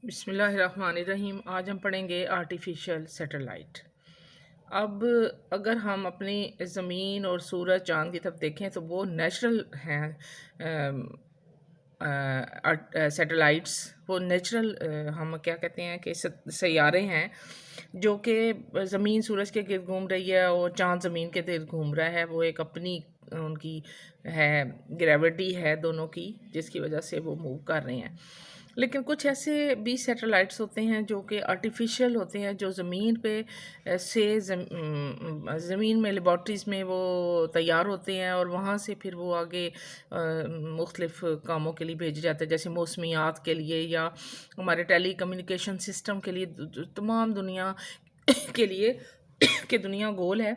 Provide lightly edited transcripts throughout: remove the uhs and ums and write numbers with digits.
बिस्मिल्लाहिर्रहमानिर्रहीम। आज हम पढ़ेंगे आर्टिफिशियल सैटेलाइट। अब अगर हम अपनी ज़मीन और सूरज चाँद की तरफ देखें तो वो नेचुरल हैं। सैटेलाइट्स वो नेचुरल हम क्या कहते हैं कि सैयारे हैं जो कि ज़मीन सूरज के गिर्द घूम रही है और चाँद ज़मीन के गिर्द घूम रहा है। वो एक अपनी उनकी है ग्रेविटी है दोनों की, जिसकी वजह से वो मूव कर रहे हैं। लेकिन कुछ ऐसे भी सैटेलाइट्स होते हैं जो कि आर्टिफिशियल होते हैं, जो ज़मीन पे से ज़मीन में लेबॉर्ट्रीज़ में वो तैयार होते हैं और वहाँ से फिर वो आगे मुख्तलिफ़ कामों के लिए भेजे जाते हैं, जैसे मौसमियात के लिए या हमारे टेली कम्युनिकेशन सिस्टम के लिए, तमाम दुनिया के लिए कि दुनिया गोल है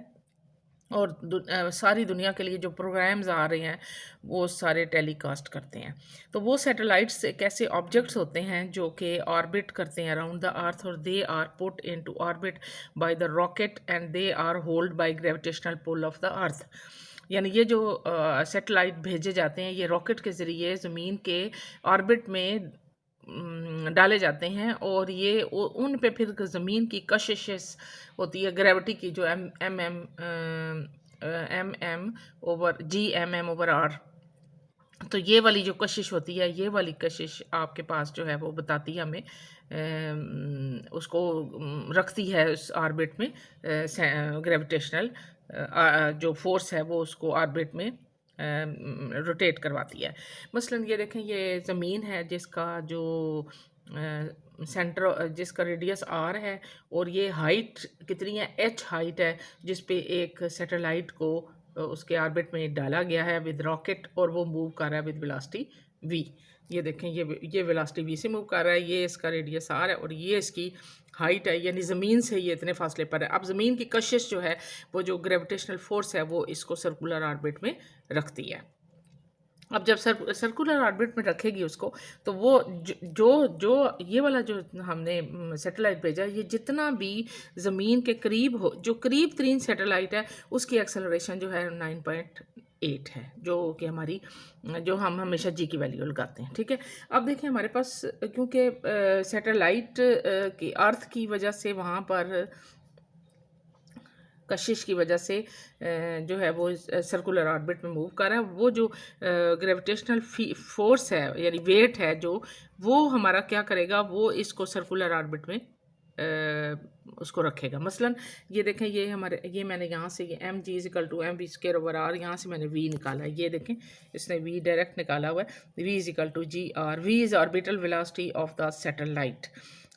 और सारी दुनिया के लिए जो प्रोग्राम्स आ रहे हैं वो सारे टेलीकास्ट करते हैं। तो वो सैटेलाइट्स एक ऐसे ऑब्जेक्ट्स होते हैं जो कि ऑर्बिट करते हैं अराउंड द अर्थ, और they are put into orbit by the rocket and they are hold by gravitational pull of the earth. यानी ये जो सैटेलाइट भेजे जाते हैं ये रॉकेट के ज़रिए ज़मीन के ऑर्बिट में डाले जाते हैं, और ये उन पे फिर ज़मीन की कशिश होती है ग्रेविटी की, जो M over G M over R. तो ये वाली जो कशिश होती है, ये वाली कशिश आपके पास जो है वो बताती है हमें, उसको रखती है उस ऑर्बिट में, ग्रेविटेशनल जो फोर्स है वो उसको ऑर्बिट में रोटेट करवाती है। मसलन ये देखें, ये ज़मीन है जिसका जो सेंटर, जिसका रेडियस आर है, और ये हाइट कितनी है, एच हाइट है, जिस पे एक सैटेलाइट को उसके ऑर्बिट में डाला गया है विद रॉकेट, और वो मूव कर रहा है विद वेलोसिटी वी। ये देखें, ये वेलोसिटी वी से मूव कर रहा है, ये इसका रेडियस आर है और ये इसकी हाइट है, यानी ज़मीन से ये इतने फासले पर है। अब ज़मीन की कशिश जो है, वो जो ग्रेविटेशनल फोर्स है वो इसको सर्कुलर ऑर्बिट में रखती है। अब जब सर्कुलर ऑर्बिट में रखेगी उसको, तो वो जो ये वाला जो हमने सैटेलाइट भेजा, ये जितना भी ज़मीन के करीब हो, जो करीब तरीन सैटेलाइट है, उसकी एक्सेलरेशन जो है 9.8 है, जो कि हमारी जो हम हमेशा जी की वैल्यू लगाते हैं। ठीक है, अब देखें हमारे पास, क्योंकि सैटेलाइट की अर्थ की वजह से वहाँ पर कशिश की वजह से जो है वो सर्कुलर ऑर्बिट में मूव कर रहा है। वो जो ग्रेविटेशनल फोर्स है यानी वेट है, जो वो हमारा क्या करेगा, वो इसको सर्कुलर ऑर्बिट में उसको रखेगा। मसलन ये देखें, ये हमारे, ये मैंने यहाँ से ये M G is equal to M V square over R, यहाँ से मैंने वी निकाला है। ये देखें, इसने वी डायरेक्ट निकाला हुआ है। V is equal to G R, V is orbital velocity of the satellite,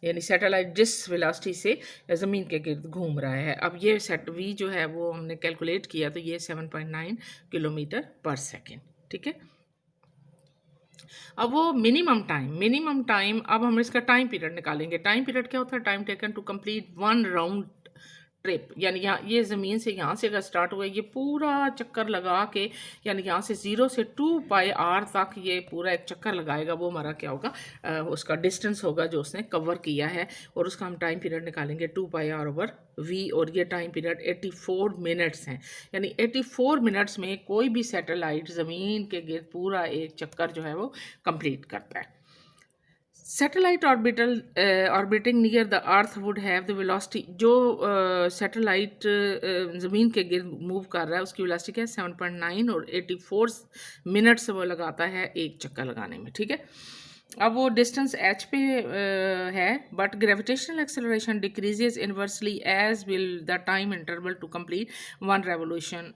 यानी सैटेलाइट जिस वेलोसिटी से ज़मीन के गिर्द घूम रहा है। अब ये सेट वी जो है वो हमने कैलकुलेट किया, तो ये 7.9 किलोमीटर पर सेकेंड। ठीक है, अब वो मिनिमम टाइम, अब हम इसका टाइम पीरियड निकालेंगे। टाइम पीरियड क्या होता है, time taken to complete one round trip, यानी यहाँ ये ज़मीन से, यहाँ से अगर स्टार्ट हुआ, ये पूरा चक्कर लगा के, यानी यहाँ से 0 से 2πr तक ये पूरा एक चक्कर लगाएगा, वो हमारा क्या होगा, उसका डिस्टेंस होगा जो उसने कवर किया है, और उसका हम टाइम पीरियड निकालेंगे 2πr ओवर वी, और ये टाइम पीरियड 84 मिनट्स हैं। यानी 84 मिनट्स में कोई भी सैटेलाइट ज़मीन के गिर्द पूरा एक चक्कर जो है वो कंप्लीट करता है। Satellite orbiting near the earth would have the velocity, जो सैटेलाइट ज़मीन के गिर्द मूव कर रहा है उसकी वेलोसिटी क्या है, 7.9, और 84 मिनट्स वो लगाता है एक चक्कर लगाने में। ठीक है, अब वो डिस्टेंस एच पे है, but gravitational acceleration decreases inversely as will the time interval to complete one revolution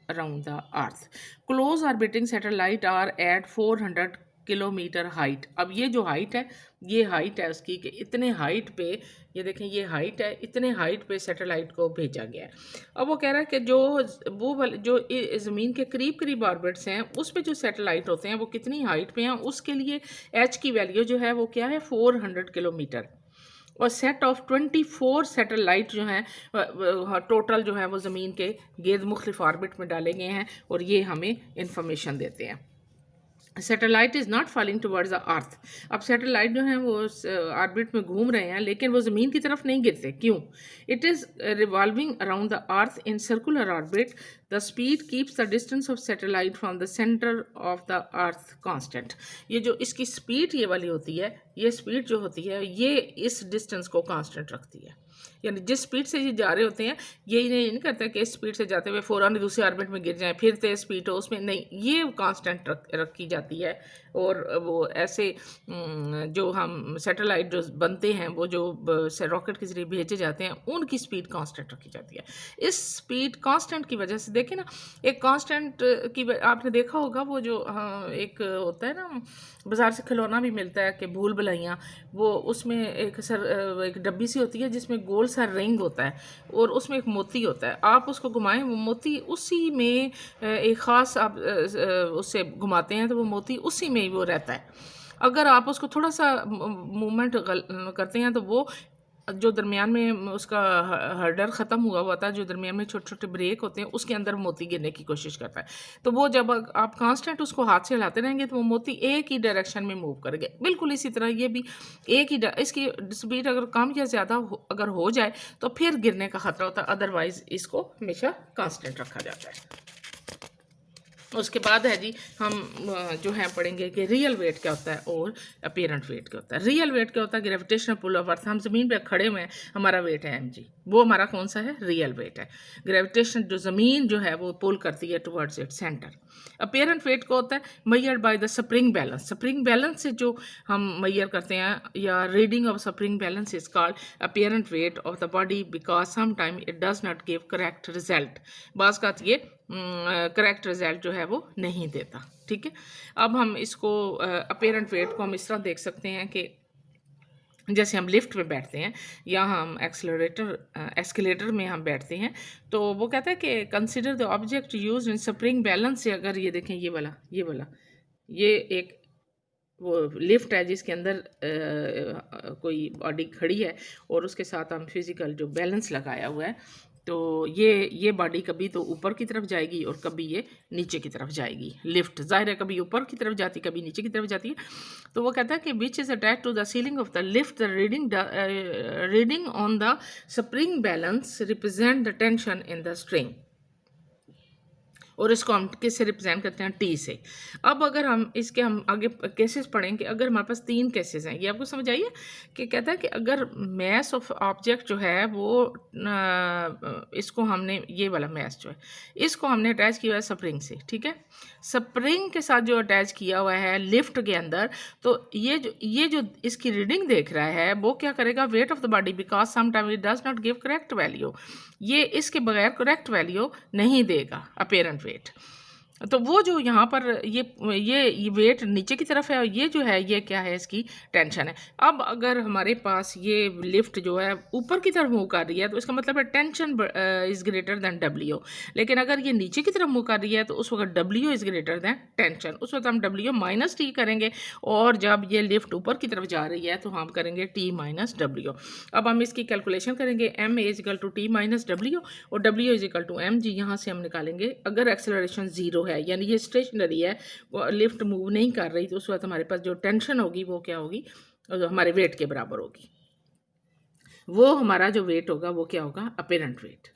around the earth. Close orbiting satellite are at 400 kilometre height. अब ये जो हाइट है, ये हाइट है उसकी, कि इतने हाइट पे, ये देखें ये हाइट है, इतने हाइट पे सैटेलाइट को भेजा गया है। अब वो कह रहा है कि जो ज़मीन के करीब करीब ऑर्बिट्स हैं, उस पे जो सैटेलाइट होते हैं वो कितनी हाइट पे हैं, उसके लिए एच की वैल्यू जो है वो क्या है, 400 किलोमीटर। और सेट ऑफ 24 सैटेलाइट जो हैं टोटल जो है वो ज़मीन के गिर्द मुख्तलिफ ऑर्बिट में डाले गए हैं, और ये हमें इंफॉर्मेशन देते हैं। Satellite is not falling towards the earth. अब सैटेलाइट जो हैं वो ऑर्बिट में घूम रहे हैं, लेकिन वो ज़मीन की तरफ नहीं गिरते। क्यों? It is revolving around the earth in circular orbit the speed keeps the distance of satellite from the centre of the earth constant. ये जो इसकी स्पीड ये वाली होती है, ये स्पीड जो होती है ये इस डिस्टेंस को कांस्टेंट रखती है। यानी जिस स्पीड से ये जा रहे होते हैं, ये नहीं करता कि इस स्पीड से जाते हुए फ़ौरन दूसरे ऑर्बिट में गिर जाएं, फिर तेज़ स्पीड हो उसमें, नहीं, ये कांस्टेंट रखी जाती है। और वो ऐसे जो हम सैटेलाइट जो बनते हैं, वो जो रॉकेट के ज़रिए भेजे जाते हैं, उनकी स्पीड कांस्टेंट रखी जाती है। इस स्पीड कांस्टेंट की वजह से देखिए ना, एक कांस्टेंट की आपने देखा होगा वो जो एक होता है ना, बाज़ार से खिलौना भी मिलता है कि भूल भुलैया, वो उसमें एक डब्बी सी होती है जिसमें गोल सा रिंग होता है और उसमें एक मोती होता है। आप उसको घुमाएं, वो मोती उसी में एक ख़ास आप उससे घुमाते हैं तो वो मोती उसी में ही वो रहता है। अगर आप उसको थोड़ा सा मूवमेंट करते हैं तो वो जो दरमियान में उसका हर्डर ख़त्म हुआ हुआ था, जो दरमियान में छोटे छोटे ब्रेक होते हैं, उसके अंदर मोती गिरने की कोशिश करता है। तो वो जब आप कांस्टेंट उसको हाथ से हिलाते रहेंगे तो वो मोती एक ही डायरेक्शन में मूव करेंगे। बिल्कुल इसी तरह ये भी एक ही इसकी स्पीड अगर कम या ज़्यादा अगर हो जाए तो फिर गिरने का ख़तरा होता है, अदरवाइज़ इसको हमेशा कांस्टेंट रखा जाता है। उसके बाद है जी, हम जो है पढ़ेंगे कि रियल वेट क्या होता है और अपीरेंट वेट क्या होता है। रियल वेट क्या होता है? ग्रेविटेशनल पुल ऑफ अर्थ, हम ज़मीन पे खड़े हुए हैं, हमारा वेट है mg, वो हमारा कौन सा है? रियल वेट है। ग्रेविटेशन जो ज़मीन जो है वो पुल करती है towards it centre. Apparent weight को होता है measured by the spring balance. Spring balance से जो हम मेजर करते हैं, या reading of spring balance is called apparent weight of the body because some time it does not give correct result. बाज़ का ये करेक्ट रिजल्ट जो है वो नहीं देता। ठीक है, अब हम इसको अपीरेंट वेट को हम इस तरह देख सकते हैं कि जैसे हम लिफ्ट में बैठते हैं या हम एस्केलेटर में हम बैठते हैं, तो वो कहता है कि consider the object used in spring balance से। अगर ये देखें, ये एक वो लिफ्ट है जिसके अंदर कोई बॉडी खड़ी है और उसके साथ हम फिज़िकल जो बैलेंस लगाया हुआ है, तो ये बॉडी कभी तो ऊपर की तरफ जाएगी और कभी ये नीचे की तरफ जाएगी। लिफ्ट ज़ाहिर है कभी ऊपर की तरफ जाती है, कभी नीचे की तरफ जाती है। तो वो कहता है कि which is attach to the ceiling of the lift, the reading on the spring balance represent the tension in the string. और इसको हम किससे रिप्रेजेंट करते हैं? टी से। अब अगर हम आगे केसेस पढ़ेंगे, अगर हमारे पास 3 केसेस हैं, ये आपको समझ आइए कि कहता है कि अगर मैस ऑफ ऑब्जेक्ट जो है वो इसको हमने, ये वाला मैस जो है इसको हमने अटैच किया हुआ है स्प्रिंग से। ठीक है, स्प्रिंग के साथ जो अटैच किया हुआ है लिफ्ट के अंदर, तो ये जो इसकी रीडिंग देख रहा है वो क्या करेगा? Weight of the body because some time it does not give correct value, ये इसके बगैर करेक्ट वैल्यू नहीं देगा अपीरेंट वेट। तो वो जो यहाँ पर ये वेट नीचे की तरफ है और ये जो है ये क्या है? इसकी टेंशन है। अब अगर हमारे पास ये लिफ्ट जो है ऊपर की तरफ मूव कर रही है तो इसका मतलब है tension is greater than W. लेकिन अगर ये नीचे की तरफ मूव कर रही है तो उस वक्त W is greater than tension. उस वक्त हम डब्ल्यू माइनस टी करेंगे, और जब ये लिफ्ट ऊपर की तरफ जा रही है तो हम करेंगे टी माइनस डब्ल्यू। अब हम इसकी कैलकुलेशन करेंगे, M is equal to T minus W और W is equal to M G. यहाँ से हम निकालेंगे अगर एक्सेलरेशन 0 है, यानी ये स्टेशनरी है, वो लिफ्ट मूव नहीं कर रही, तो उस वक्त हमारे पास जो टेंशन होगी वो क्या होगी? हमारे वेट के बराबर होगी। वो हमारा जो वेट होगा वो क्या होगा? Apparent wait.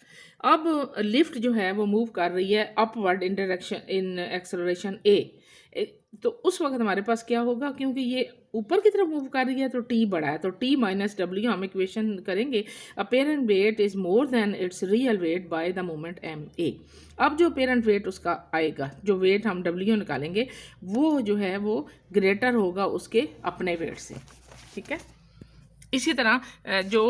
अब लिफ्ट जो है वो मूव कर रही है upward in direction in acceleration A, तो उस वक्त हमारे पास क्या होगा? क्योंकि ये ऊपर की तरफ मूव कर रही है तो टी बड़ा है, तो टी माइनस डब्ल्यू हम इक्वेशन करेंगे, apparent weight is more than its real weight by the moment M A. अब जो अपीरेंट वेट उसका आएगा, जो वेट हम डब्ल्यू निकालेंगे वो जो है वो ग्रेटर होगा उसके अपने वेट से। ठीक है, इसी तरह जो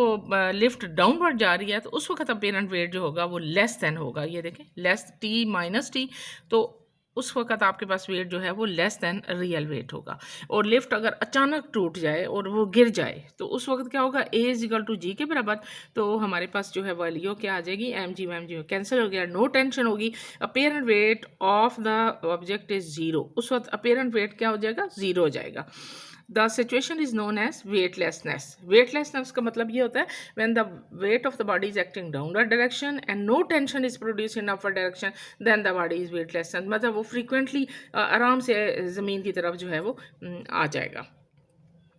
लिफ्ट डाउनवर्ड जा रही है तो उस वक्त अपीरेंट वेट जो होगा वो लेस देन होगा, ये देखें, लेस टी माइनस टी, तो उस वक्त आपके पास वेट जो है वो लेस देन रियल वेट होगा। और लिफ्ट अगर अचानक टूट जाए और वो गिर जाए तो उस वक्त क्या होगा? ए इज इक्वल टू जी के बराबर, तो हमारे पास जो है वैल्यू क्या आ जाएगी? एम जी कैंसिल हो गया, नो टेंशन होगी। Apparent weight of the object is 0, उस वक्त अपीरेंट वेट क्या हो जाएगा? 0 हो जाएगा। The situation is known as weightlessness. Weightlessness का मतलब ये होता है when the weight of the body is acting downward direction and no tension is produce in upward direction, then the body is weightless. मतलब वो फ्रीक्वेंटली आराम से ज़मीन की तरफ जो है वो आ जाएगा।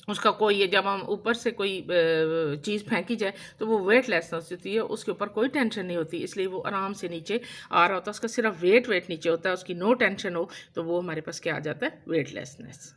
उसका कोई ये जब हम ऊपर से कोई चीज़ फेंकी जाए तो वो वेटलेसनेस होती है, उसके ऊपर कोई टेंशन नहीं होती, इसलिए वो आराम से नीचे आ रहा होता है, उसका सिर्फ वेट नीचे होता है, उसकी नो टेंशन हो तो वो हमारे पास क्या आ जाता है, वेटलेसनेस।